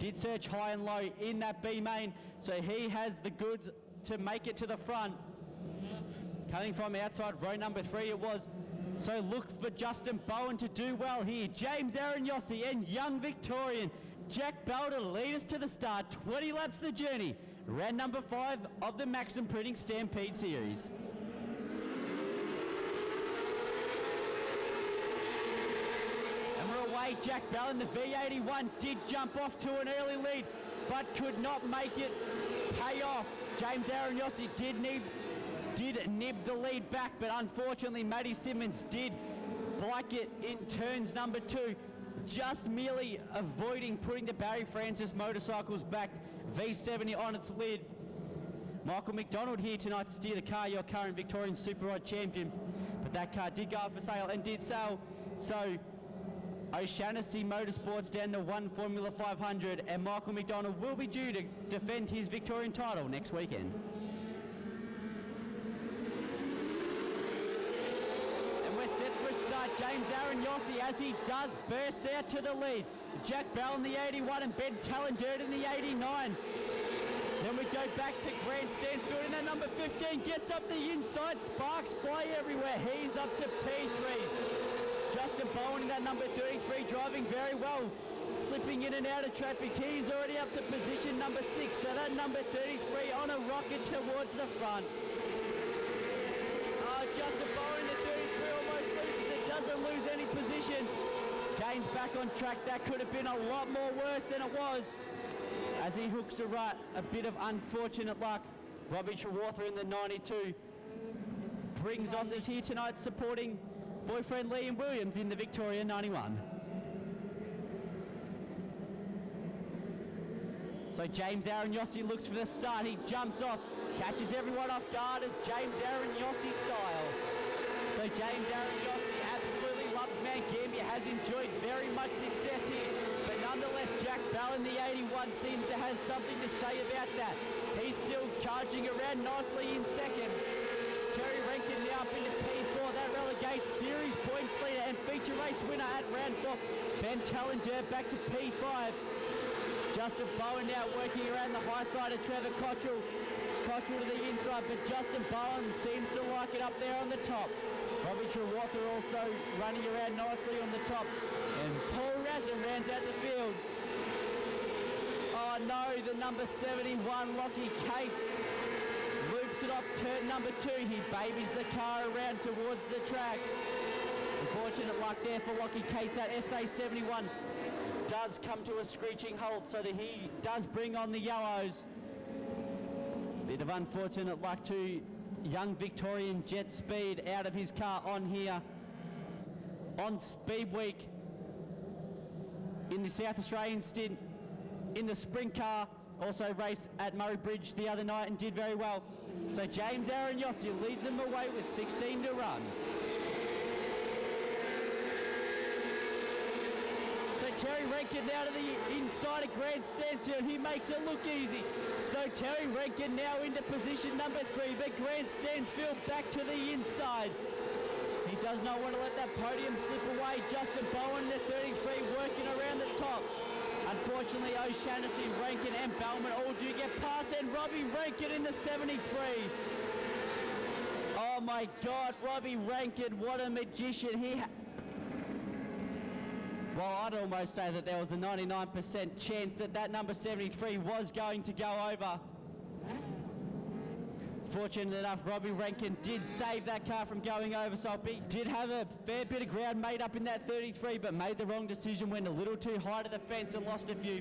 did search high and low in that B main, so he has the goods to make it to the front. Coming from outside row number 3 it was. So look for Justin Bowen to do well here. James Aaron Yossi and young Victorian Jack Bell to lead us to the start. 20 laps the journey. Round number 5 of the Maxam Printing Stampede Series. And we're away. Jack Bell in the V81 did jump off to an early lead, but could not make it pay off. James Aaron Yossi did nib the lead back, but unfortunately Matty Simmons did bike it in turns number 2, just merely avoiding putting the Barry Francis motorcycles back V70 on its lid. Michael McDonald here tonight to steer the car, your current Victorian Super Rod champion, but that car did go up for sale and did sell. So O'Shaughnessy Motorsports down to 1 Formula 500, and Michael McDonald will be due to defend his Victorian title next weekend. James Aaron Yossi, as he does, bursts out to the lead. Jack Bell in the 81 and Ben Tallandert in the 89. Then we go back to Grant Stansfield in that number 15, gets up the inside, sparks fly everywhere. He's up to P3. Justin Bowen in that number 33, driving very well, slipping in and out of traffic. He's already up to position number 6, so that number 33 on a rocket towards the front. Justin Bowen in the 33 almost loses it, doesn't lose any position. Gains back on track. That could have been a lot more worse than it was, as he hooks a right. A bit of unfortunate luck. Robbie Trewartha in the 92 brings Aussies here tonight, supporting boyfriend Liam Williams in the Victoria 91. So James Aaron Yossi looks for the start. He jumps off, catches everyone off guard as James Aaron Yossi style. So James Aaron Yossi absolutely loves Mount Gambier, has enjoyed very much success here, but nonetheless Jack Bell in the 81 seems to have something to say about that. He's still charging around nicely in second. Terry Rankin now up into P4. That relegates series points leader and feature race winner at round 4. Ben Tallandert back to P5. Justin Bowen now working around the high side of Trevor Cottrell. Cottrell to the inside, but Justin Bowen seems to like it up there on the top. Robbie Trewartha also running around nicely on the top. And Paul Razin rounds out the field. Oh no, the number 71, Lockie Cates, loops it off turn number 2. He babies the car around towards the track. Unfortunate luck there for Lockie Cates. That SA71 does come to a screeching halt, so that he does bring on the yellows. Bit of unfortunate luck to young Victorian Jet Speed out of his car on here on Speed Week in the South Australian stint in the sprint car. Also raced at Murray Bridge the other night and did very well. So James Aaron Yossi leads them away with 16 to run. Terry Rankin now to the inside of Grant Stansfield. He makes it look easy. So Terry Rankin now into position number 3, but Grant Stansfield back to the inside. He does not want to let that podium slip away. Justin Bowen, the 33, working around the top. Unfortunately, O'Shaughnessy, Rankin and Bellman all do get past, and Robbie Rankin in the 73. Oh my God, Robbie Rankin, what a magician. Well, I'd almost say that there was a 99% chance that that number 73 was going to go over. Fortunate enough, Robbie Rankin did save that car from going over, so he did have a fair bit of ground made up in that 33, but made the wrong decision, went a little too high to the fence and lost a few.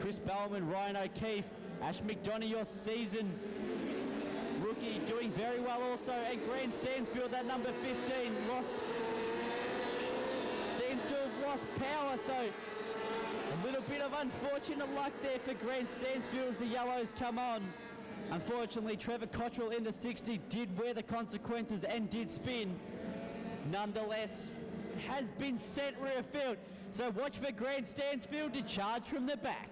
Chris Bellman, Ryan O'Keefe, Ash McDonough, your season rookie, doing very well also, and Grant Stansfield, that number 15, seems to have lost power, so a little bit of unfortunate luck there for Grant Stansfield as the yellows come on. Unfortunately, Trevor Cottrell in the 60 did wear the consequences and did spin. Nonetheless, has been sent rear field. So watch for Grant Stansfield to charge from the back.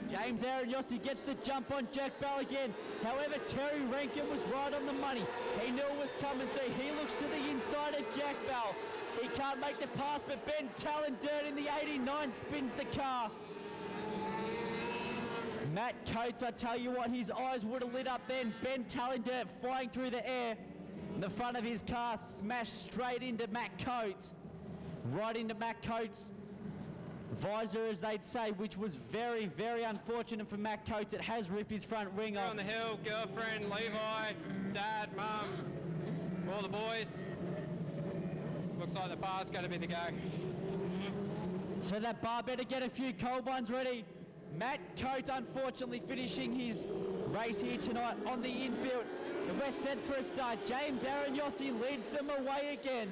James Aaron Yossi gets the jump on Jack Bell again. However, Terry Rankin was right on the money. He knew it was coming, so he looks to the inside of Jack Bell. He can't make the pass, but Ben Tallendirt in the 89 spins the car. Matt Coates, I tell you what, his eyes would have lit up then. Ben Tallendirt flying through the air. The front of his car smashed straight into Matt Coates. Right into Matt Coates' visor, as they'd say, which was very, very unfortunate for Matt Coates. It has ripped his front ring off. On the hill, girlfriend, Levi, dad, mum, all the boys. Looks like the bar's going to be the go. So that bar better get a few cold ones ready. Matt Coates unfortunately finishing his race here tonight on the infield. The West sent for a start. James Aranyossi leads them away again.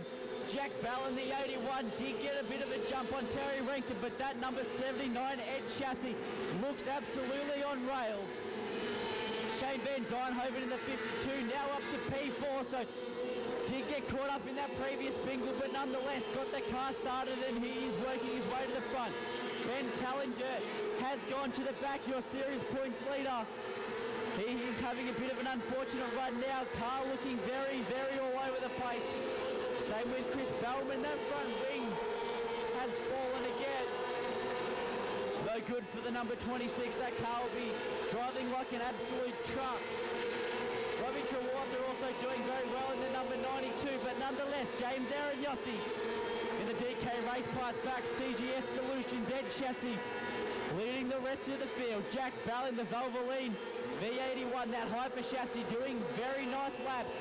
Jack Bell in the 81 did get a bit of a jump on Terry Rankin, but that number 79 Ed Chassis looks absolutely on rails. Shane Van Dijnhoven in the 52, now up to P4, so did get caught up in that previous bingle, but nonetheless got the car started and he is working his way to the front. Ben Tallendirt has gone to the back, your series points leader. He is having a bit of an unfortunate run now. Car looking very, very all over the place. Same with Chris Bellman. That front wing has fallen again. No good for the number 26. That car will be driving like an absolute truck. Robbie Trewalter also doing very well in the number 92, but nonetheless, James Aranyossi in the DK Race Parts back, CGS Solutions, Ed Chassis leading the rest of the field. Jack Bell in the Valvoline V81, that Hyper Chassis doing very nice laps.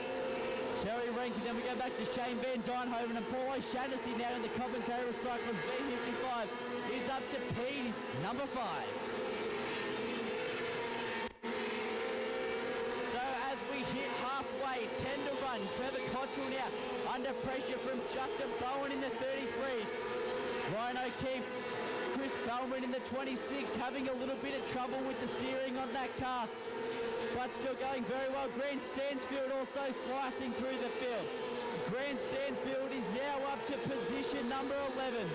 Terry Rankin, then we go back to Shane Van Dijnhoven and Paul O'Shaughnessy now in the Cobham K Recyclers V55. He's up to P number 5. So as we hit halfway, 10 to run, Trevor Cottrell now under pressure from Justin Bowen in the 33. Ryan O'Keefe, Chris Bellman in the 26, having a little bit of trouble with the steering on that car, but still going very well. Grant Stansfield also slicing through the field. Grant Stansfield is now up to position number 11.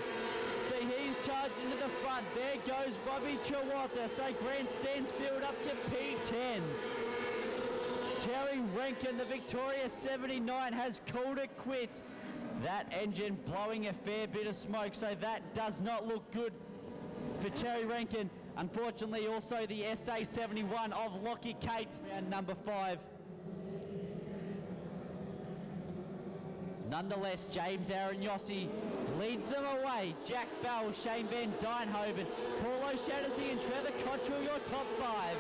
So he's charged into the front. There goes Robbie Trewalter. So Grant Stansfield up to P10. Terry Rankin, the Victoria 79, has called it quits. That engine blowing a fair bit of smoke, so that does not look good for Terry Rankin. Unfortunately, also the SA71 of Lockie Cates, round number 5. Nonetheless, James Aranyossi leads them away. Jack Bell, Shane Van Dijnhoven, Paul O'Shaughnessy and Trevor Cottrell, your top 5.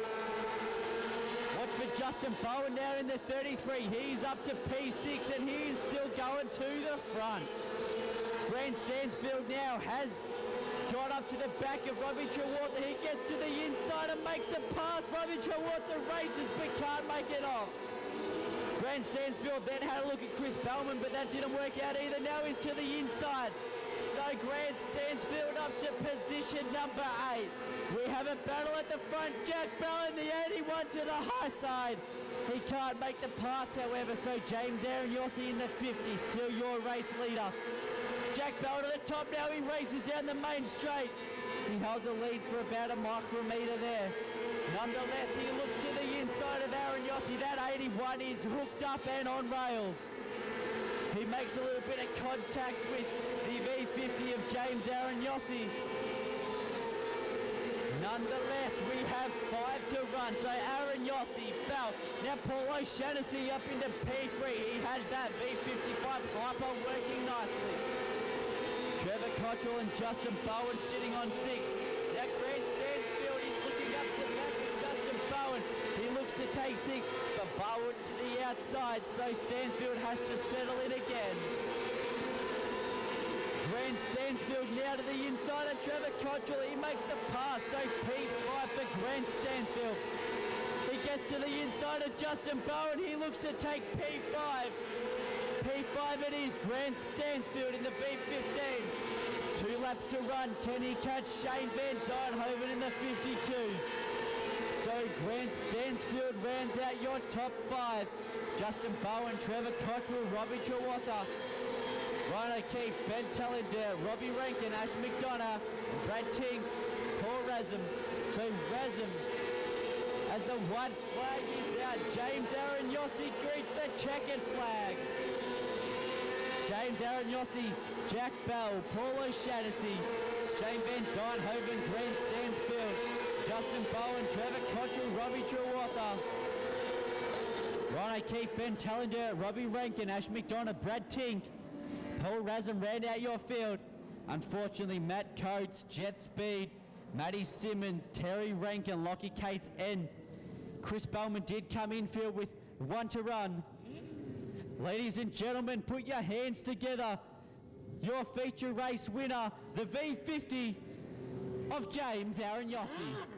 Watch for Justin Bowen now in the 33. He's up to P6 and he's still going to the front. Grant Stansfield now has got up to the back of Robbie Trewalter. He gets to the inside and makes the pass. Robbie Trewalter races but can't make it off. Grant Stansfield then had a look at Chris Bellman, but that didn't work out either. Now he's to the inside. So Grant Stansfield up to position number 8. We have a battle at the front. Jack Bell in the 81 to the high side. He can't make the pass, however, so James Aranyossi in the 50, still your race leader. Jack Bell to the top now, he races down the main straight. He held the lead for about a micrometre there. Nonetheless, he looks to the inside of Aranyossi. That 81 is hooked up and on rails. He makes a little bit of contact with the V50 of James Aranyossi. Nonetheless, we have 5 to run. So Aranyossi, Bell, now Paul O'Shaughnessy up into P3. He has that V55 Hyper working nicely. Trevor Cottrell and Justin Bowen sitting on 6. Now Grant Stansfield is looking up to the back of Justin Bowen. He looks to take 6, but Bowen to the outside, so Stansfield has to settle in again. Grant Stansfield now to the inside of Trevor Cottrell. He makes the pass, so P5 for Grant Stansfield. He gets to the inside of Justin Bowen. He looks to take P5. P5 it is, Grant Stansfield in the B15. 2 laps to run. Can he catch Shane Van Dijnhoven in the 52? So Grant Stansfield rounds out your top 5. Justin Bowen, Trevor Cottrell, Robbie Trewalter, Ryan O'Keefe, Ben Tallendirt, Robbie Rankin, Ash McDonough, Brad Ting, Paul Razum. So Razum, as the white flag is out, James Aranyossi greets the checkered flag. James Aaron Yossi, Jack Bell, Paulo Shaughnessy, Shane Van Dijnhoven, Green Stansfield, Justin Bowen, Trevor Cottrell, Robbie Trewatha, Ron O'Keefe, Ben Tallender, Robbie Rankin, Ash McDonough, Brad Tink, Paul Razum round out your field. Unfortunately, Matt Coates, Jet Speed, Matty Simmons, Terry Rankin, Lockie Cates, and Chris Bowman did come infield with one to run. Ladies and gentlemen, put your hands together. Your feature race winner, the V50 of James Aaron Yossi.